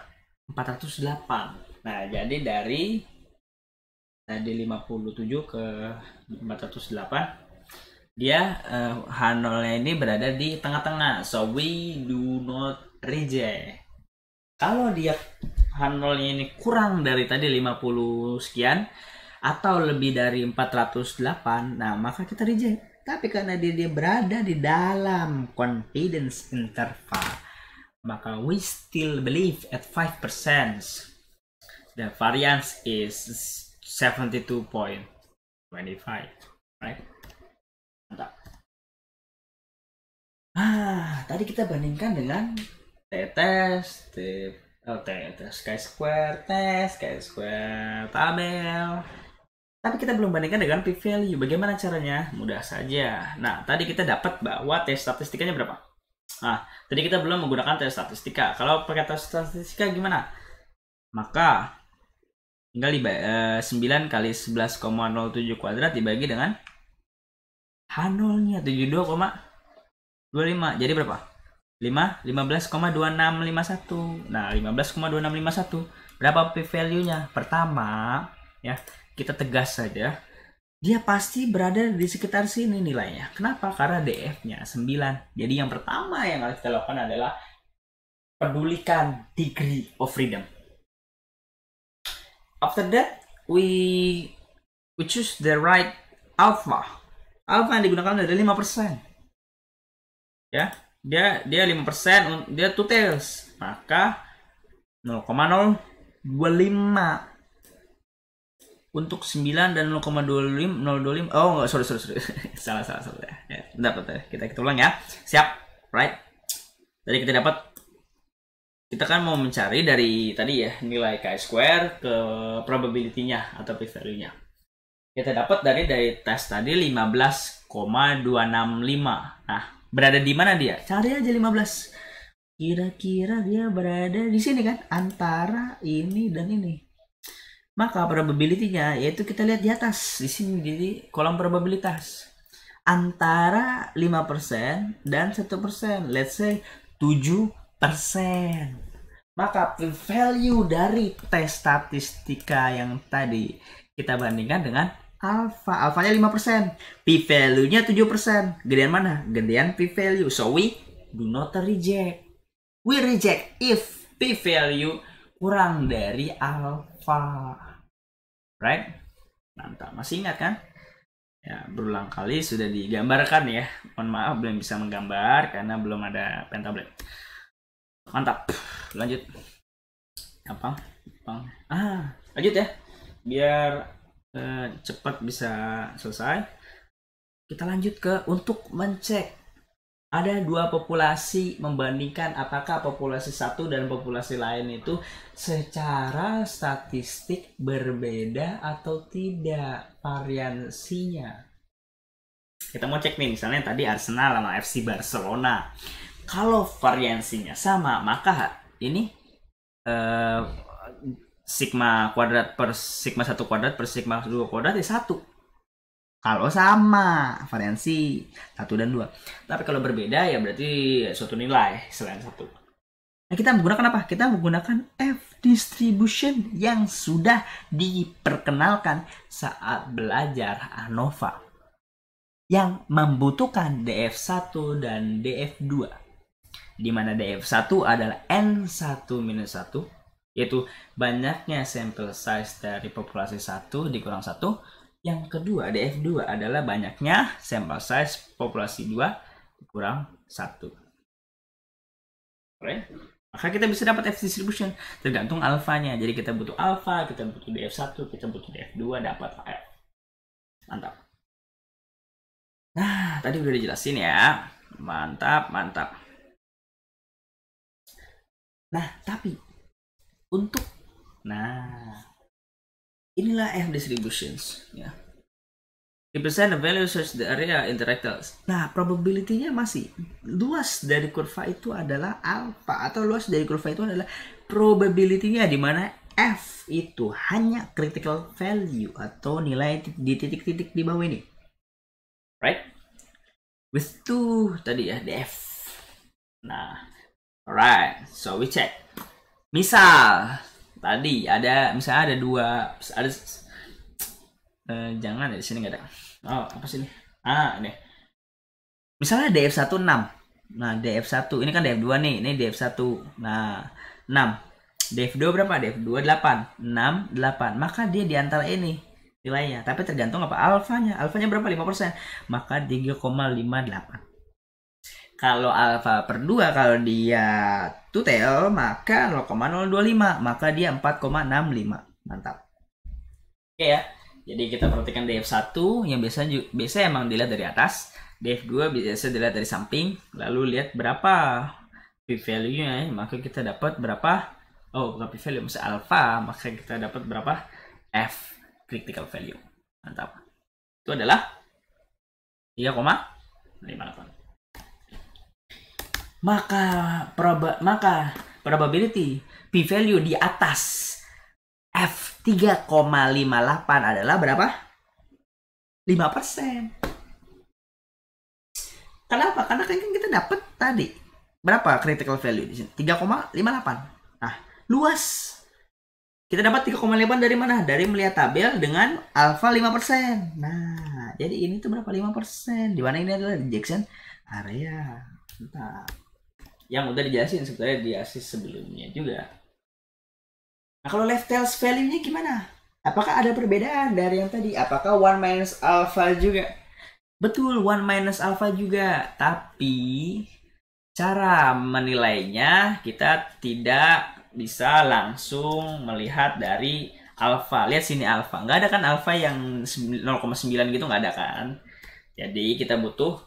408. Nah, jadi dari tadi 57 ke 408, dia H0-nya ini berada di tengah-tengah, so we do not reject. Kalau dia H0-nya ini kurang dari tadi 50 sekian atau lebih dari 408, nah maka kita reject. Tapi karena dia berada di dalam confidence interval, maka we still believe at 5%. The variance is 72.25, right? Mantap. Tadi kita bandingkan dengan t-test, chi-square test, chi-square tabel. Tapi kita belum bandingkan dengan p-value. Bagaimana caranya? Mudah saja. Nah, tadi kita dapat bahwa tes statistikanya berapa? Nah, tadi kita belum menggunakan tes statistika. Kalau pakai tes statistika gimana? Maka tinggal 9 kali 11,07 kuadrat dibagi dengan H0-nya 72,25. Jadi berapa? 15,2651. Nah, 15,2651. Berapa p-value-nya? Pertama, ya, kita tegas saja. Dia pasti berada di sekitar sini nilainya. Kenapa? Karena DF-nya 9. Jadi yang pertama yang harus kita lakukan adalah pedulikan degree of freedom. After that, we choose the right alpha. Alpha yang digunakan adalah 5%. Ya, dia 5%, dia two tails. Maka 0,025 untuk 9 dan 0,025. Oh, enggak, sorry. salah. Ya, bentar. Kita ulang ya. Siap, right? Tadi kita kan mau mencari dari tadi ya nilai chi-square ke probability-nya atau p-value-nya. Kita dapat dari tes tadi 15,265. Nah, berada di mana dia? Cari aja 15. Kira-kira dia berada di sini kan, antara ini dan ini. Maka probability-nya yaitu kita lihat di atas, di sini di kolom probabilitas. Antara 5% dan 1%. Let's say 7%. Maka value dari tes statistika yang tadi kita bandingkan dengan alpha. Alfanya 5%. P-value-nya 7%. Gedean mana? Gedean P-value. So we do not reject. We reject if P-value kurang dari alpha. Right? Mantap. Masih ingat kan? Ya, berulang kali sudah digambarkan ya. Mohon maaf belum bisa menggambar karena belum ada pen tablet. Mantap. Lanjut. Gampang. Lanjut ya. Biar cepat bisa selesai. Kita lanjut ke untuk mencek ada dua populasi, membandingkan apakah populasi satu dan populasi lain itu secara statistik berbeda atau tidak variansinya. Kita mau cek nih, misalnya tadi Arsenal sama FC Barcelona. Kalau variansinya sama, maka ini sigma kuadrat per sigma 1 kuadrat per sigma 2 kuadrat ya 1. Kalau sama variansi 1 dan 2. Tapi kalau berbeda ya berarti suatu nilai selain 1. Nah, kita menggunakan apa? Kita menggunakan F distribution yang sudah diperkenalkan saat belajar ANOVA. Yang membutuhkan DF1 dan DF2. Di mana DF1 adalah N1-1, yaitu banyaknya sampel size dari populasi 1 dikurang 1. Yang kedua, DF2 adalah banyaknya sampel size populasi 2 kurang 1. Oke. Maka kita bisa dapat F distribution tergantung alfanya. Jadi kita butuh alfa, kita butuh DF1, kita butuh DF2, dapat F. Mantap. Nah, tadi udah dijelasin ya. Mantap. Nah, tapi untuk inilah F distributions ya. Represent the value search the area interactals. Nah, probability-nya masih luas dari kurva itu adalah alpha, atau luas dari kurva itu adalah probability-nya, di mana F itu hanya critical value atau nilai di titik-titik di bawah ini. Right? With 2 tadi ya DF. Nah, alright, so we check. Misal tadi misalnya ada Jangan ya, di sini nggak ada. Oh, apa sih ini? Ini. Misalnya DF1 6. Nah, DF1 ini kan DF2 nih, ini DF1. Nah, 6. DF2 berapa? DF2 8. 6 8. Maka dia di antara ini nilainya. Tapi tergantung apa alfanya. Alfanya berapa? 5%. Maka 3,58. Kalau alfa per 2 kalau dia tutel maka 0,025, maka dia 4,65. Mantap. Oke ya. Jadi kita perhatikan DF1 yang biasa emang dilihat dari atas, DF2 biasa dilihat dari samping, lalu lihat berapa p-value-nya, maka kita dapat berapa, bukan p-value, misalnya alpha, maka kita dapat berapa f critical value. Mantap. Itu adalah 3,58. Maka probability p-value di atas F 3,58 adalah berapa? 5%. Kenapa? Karena kan kita dapat tadi berapa critical value di sini? 3,58. Nah, luas. Kita dapat 3,58 dari mana? Dari melihat tabel dengan alfa 5%. Nah, jadi ini tuh berapa? 5%. Di mana ini adalah rejection area. Nah, yang udah dijelasin sebenarnya di asis sebelumnya juga. Nah, kalau left tails value-nya gimana? Apakah ada perbedaan dari yang tadi? Apakah 1 minus alpha juga? Betul, 1 minus alpha juga. Tapi cara menilainya kita tidak bisa langsung melihat dari alpha. Lihat sini alpha. Nggak ada kan alpha yang 0,9 gitu, nggak ada kan? Jadi kita butuh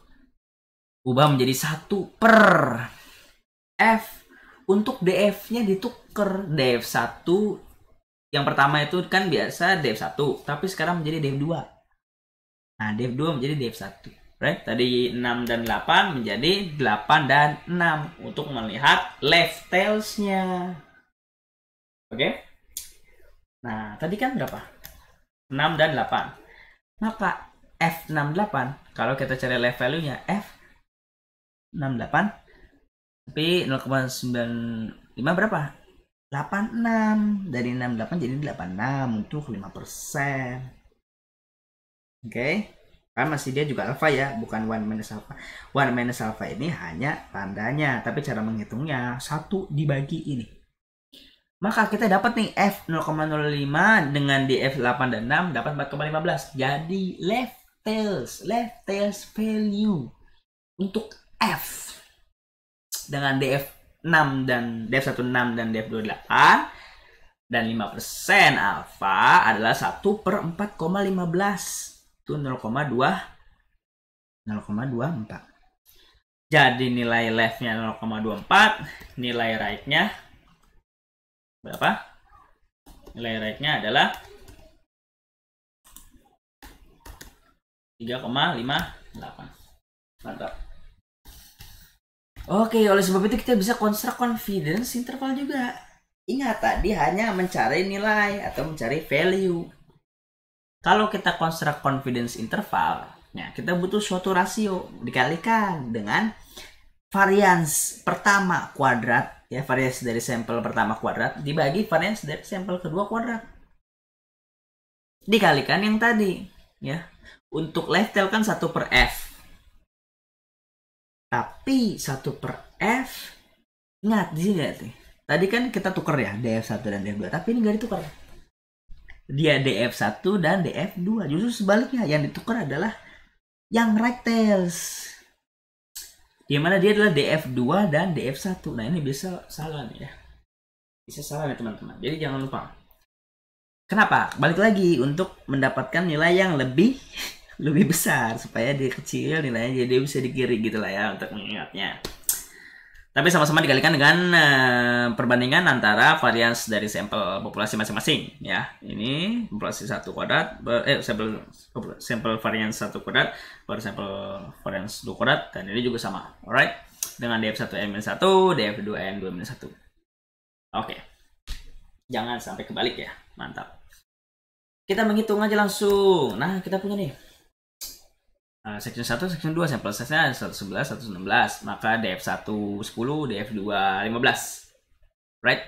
ubah menjadi 1 per F. Untuk DF-nya ditukar. DF1 yang pertama itu kan biasa DF1, tapi sekarang menjadi DF2. Nah, DF2 menjadi DF1. Right? Tadi 6 dan 8 menjadi 8 dan 6 untuk melihat left tails-nya. Oke? Nah, tadi kan berapa? 6 dan 8. Maka F68 kalau kita cari left value-nya F68 tapi 0,95 berapa? 86. Dari 68 jadi 86 untuk 5%. Oke. Kan masih dia juga alpha ya, bukan 1 minus alpha. 1 minus alpha ini hanya tandanya, tapi cara menghitungnya 1 dibagi ini. Maka kita dapat nih F 0,05 dengan DF 8 dan 6 dapat 4,15. Jadi left tails value untuk F dengan DF6 dan DF16 dan DF28 dan 5% alfa adalah 1 per 4,15. Itu 0,24. Jadi nilai left-nya 0,24, nilai right-nya berapa? Nilai right-nya adalah 3,58. Mantap. Oke, oleh sebab itu kita bisa konstruk confidence interval juga. Ingat tadi hanya mencari nilai atau mencari value. Kalau kita konstruk confidence interval, ya kita butuh suatu rasio dikalikan dengan varians pertama kuadrat, ya varians dari sampel pertama kuadrat dibagi varians dari sampel kedua kuadrat. Dikalikan yang tadi, ya. Untuk left tail kan 1 per F. Tapi 1 per F, ingat di sini nih. Tadi kan kita tuker ya DF1 dan DF2, tapi ini nggak ditukar. Dia DF1 dan DF2. Justru sebaliknya, yang ditukar adalah yang right tails. Dimana dia adalah DF2 dan DF1. Nah, ini bisa salah nih ya. Bisa salah nih teman-teman. Jadi jangan lupa. Kenapa? Balik lagi untuk mendapatkan nilai yang lebih besar supaya dia kecil nilainya, jadi dia bisa di kiri gitu lah ya untuk mengingatnya. Tapi sama-sama dikalikan dengan perbandingan antara varians dari sampel populasi masing-masing ya. Ini populasi 1 kuadrat, sampel varians 1 kuadrat, baru sampel varians 2 kuadrat, dan ini juga sama. Alright. Dengan DF1N-1, DF2N2-1. Oke. Jangan sampai kebalik ya. Mantap. Kita menghitung aja langsung. Nah, kita punya nih section 1, section 2, sampel size-nya 111, 116. Maka DF1 10, DF2 15. Right?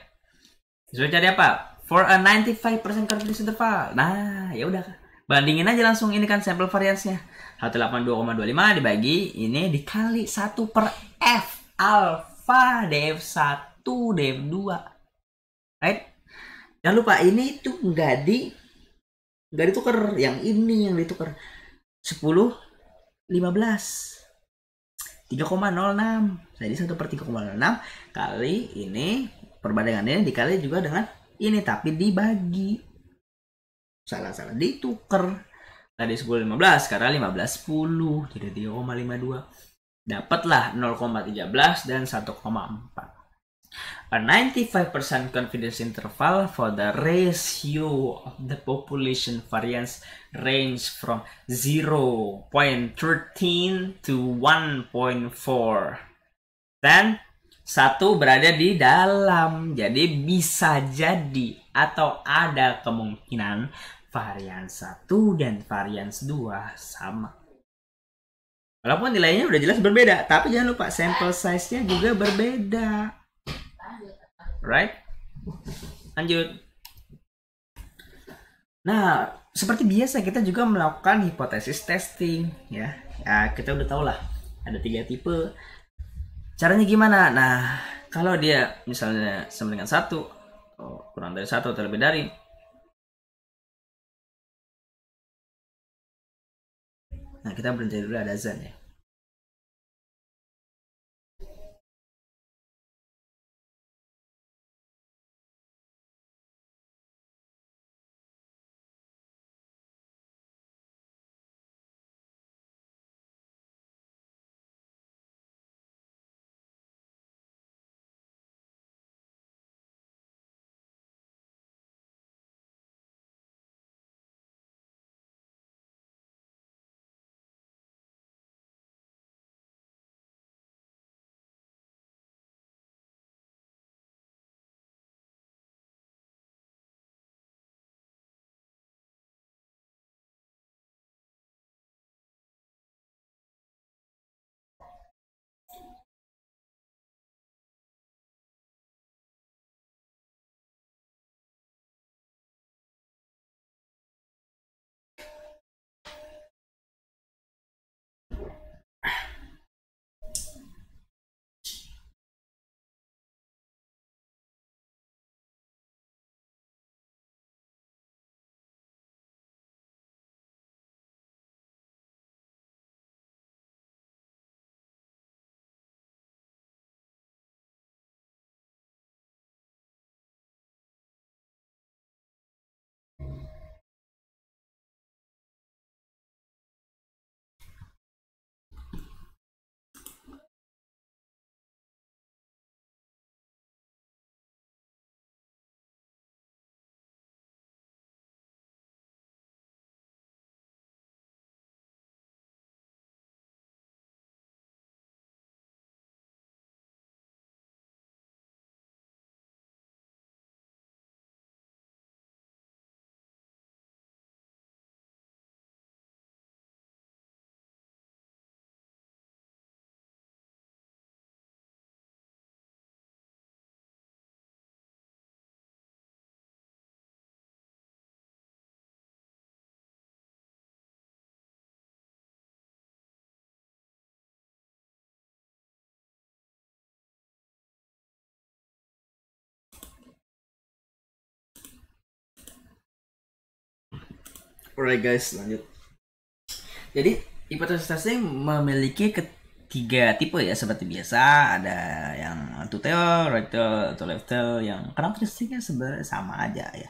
Sudah cari apa? For a 95% confidence interval. Nah, ya udah. Bandingin aja langsung, ini kan sampel variansnya 182,25 dibagi ini dikali 1 per F alpha df1 df2, right? Jangan lupa ini tuh nggak ditukar, yang ini yang ditukar 10 15 3,06, jadi 1 per 3,06 kali ini perbandingannya dikali juga dengan ini tapi dibagi, salah ditukar tadi 10,15 karena 15,10 jadi 3,52, dapatlah 0,13 dan 1,4. A 95% confidence interval for the ratio of the population variance range from 0.13 to 1.4. Dan 1 berada di dalam, jadi bisa jadi atau ada kemungkinan varians 1 dan varians 2 sama. Walaupun nilainya udah jelas berbeda, tapi jangan lupa sample size-nya juga berbeda. Right? Lanjut. Nah, seperti biasa kita juga melakukan hipotesis testing ya. Ya, kita udah tahu lah ada 3 tipe. Caranya gimana? Nah, kalau dia misalnya sama dengan 1, kurang dari 1 atau lebih dari, nah kita berhenti dulu, ada azan ya. Alright guys, lanjut. Jadi hipotesis testing memiliki ketiga tipe ya, seperti biasa. Ada yang two tail, right tail, atau left tail, yang karakteristiknya sebenarnya sama aja ya.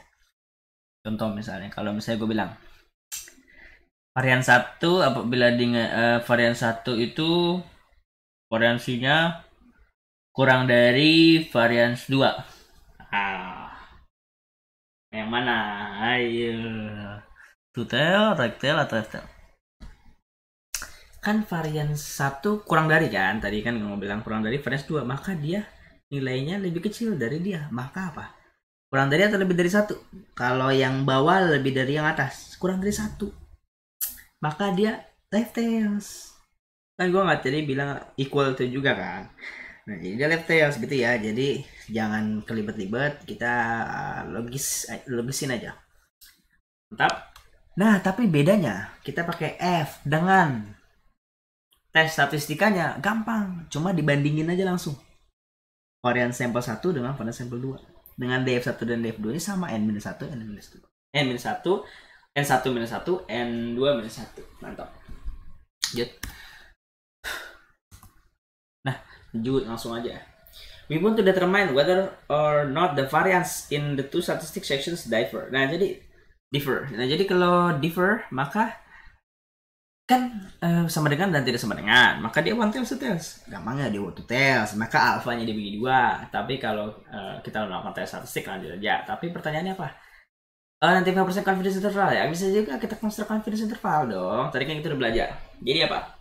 Contoh misalnya, kalau misalnya gue bilang varian 1 apabila dengan varian 1 itu variansinya kurang dari varian 2. Yang mana? Ayo. Two tail, right tail, atau left tail? Kan varian 1 kurang dari, kan tadi kan ngomong bilang kurang dari varian 2, maka dia nilainya lebih kecil dari dia, maka apa? Kurang dari atau lebih dari 1? Kalau yang bawah lebih dari yang atas, kurang dari 1, maka dia left tails. Kan gue nggak tadi bilang equal itu juga kan. Nah, jadi dia left tails gitu ya. Jadi jangan kelibet-libet, kita logisin aja. Mantap. Nah, tapi bedanya kita pakai F dengan tes statistikanya gampang, cuma dibandingin aja langsung. Varian sampel 1 dengan varian sampel 2. Dengan DF1 dan DF2 ini sama N-1, N-2. N-1, N1-1, N2-1. Mantap. Lanjut. Nah, lanjut langsung aja. We want to determine whether or not the variance in the two statistic sections differ. Nah, jadi kalau differ maka kan sama dengan dan tidak sama dengan, maka dia one tails to tails. Gampangnya dia one to tails, maka alfanya dibagi dua. Tapi kalau kita melakukan tes statistik lanjut aja. Tapi pertanyaannya apa? 95% confidence interval ya, bisa juga kita construct confidence interval dong. Tadi kan kita udah belajar. Jadi apa?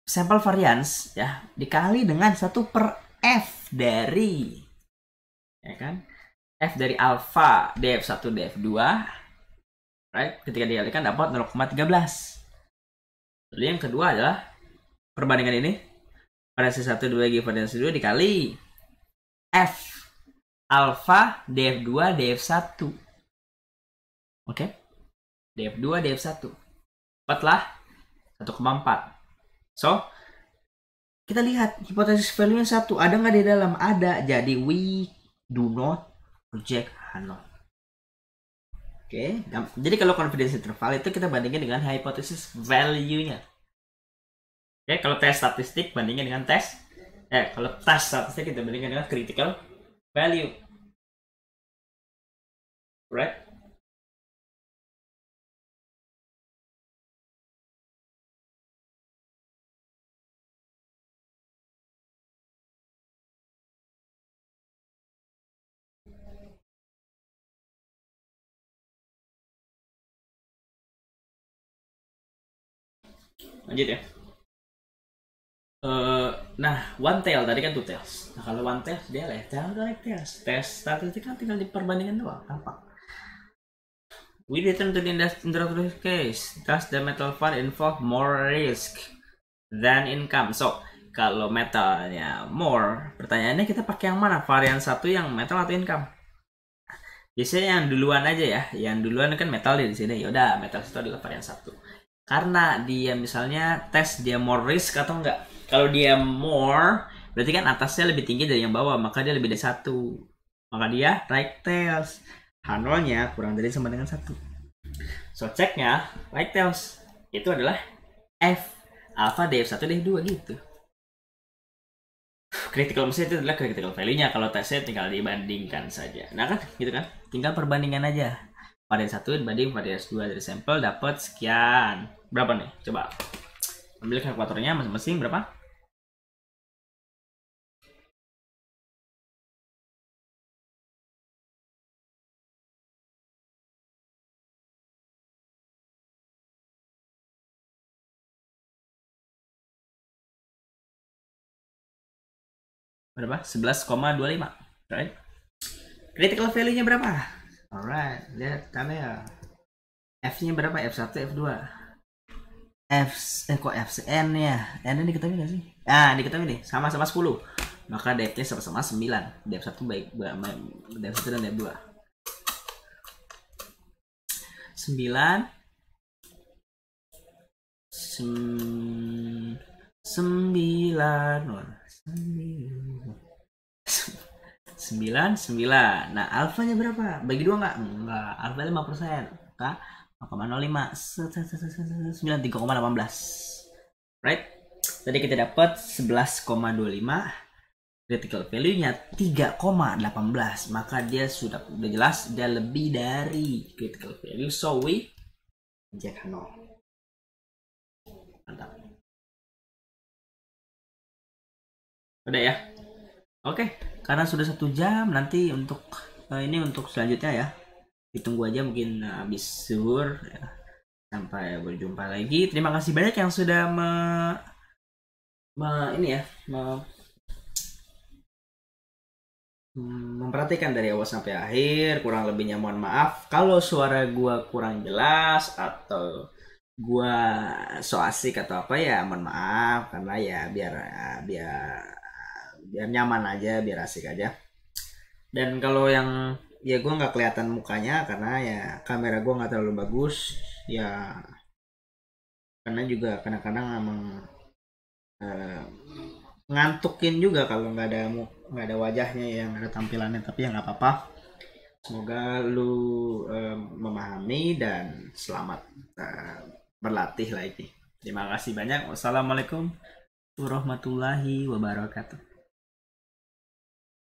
Sampel variance ya dikali dengan 1 per F dari, ya kan? F dari alpha df1 df2, right? Ketika dikalikan dapat 0,13. Lalu yang kedua adalah perbandingan ini variasi 1 dibagi variasi 2 dikali F alpha df2 df1. Oke. Df2 df1. Dapatlah 1,4. So, kita lihat hipotesis value-nya 1. Ada nggak di dalam? Ada. Jadi, we do not reject Hanoi. Oke. Jadi, kalau confidence interval itu kita bandingin dengan hipotesis value-nya. Oke. Kalau tes statistik bandingin dengan kalau tes statistik kita bandingin dengan critical value. Right? Lanjut ya. Nah, one tail tadi kan two tails. Nah, kalau one tail dia left tail atau right tails. Tes statistik kan tinggal diperbandingkan doang, gampang. We return to the introductory case. Does the metal fund involve more risk than income? So, kalau metalnya more, pertanyaannya kita pakai yang mana? Varian 1 yang metal atau income? Biasanya yang duluan aja ya. Yang duluan kan metal di sini. Yaudah, metal itu adalah varian 1. Karena dia misalnya tes dia more risk atau enggak. Kalau dia more, berarti kan atasnya lebih tinggi dari yang bawah, maka dia lebih dari 1. Maka dia right tails. Hanolnya kurang dari sama dengan 1. So ceknya right tails itu adalah F alpha df1 df2 gitu. Critical maksudnya itu adalah critical value-nya. Kalau tesnya tinggal dibandingkan saja. Nah kan gitu kan. Tinggal perbandingan aja. Varian 1 dibanding varian 2 dari sampel dapat sekian. Berapa nih? Coba ambil kalkulatornya masing-masing berapa? Berapa? 11,25. Right? Critical value-nya berapa? Alright, lihat kamera. F-nya berapa? F1, F2. Kok Fn ya? N ini diketahui nggak sih? Diketahui nih, sama-sama 10. Maka df-nya sama-sama 9. Df1 baik df1 dan df2. 9 9. Nah, alfanya berapa? Bagi 2 nggak? Enggak. Alfa 5%. Maka 0,05. 9, 3,18. Right? Tadi kita dapat 11,25. Critical value-nya 3,18. Maka dia sudah jelas dia lebih dari critical value. So we inject 0. Mantap. Udah ya? Oke, karena sudah 1 jam, nanti untuk ini untuk selanjutnya ya. Ditunggu aja mungkin habis zuhur ya. Sampai berjumpa lagi. Terima kasih banyak yang sudah memperhatikan dari awal sampai akhir. Kurang lebihnya mohon maaf kalau suara gua kurang jelas atau gua so asik atau apa ya, mohon maaf karena ya biar nyaman aja, biar asik aja. Dan kalau yang ya gue nggak kelihatan mukanya karena ya kamera gue nggak terlalu bagus ya, karena juga kadang-kadang emang eh, ngantukin juga kalau nggak ada wajahnya yang ada tampilannya, tapi ya nggak apa-apa. Semoga lu memahami dan selamat eh, berlatih lagi. Terima kasih banyak. Wassalamualaikum warahmatullahi wabarakatuh.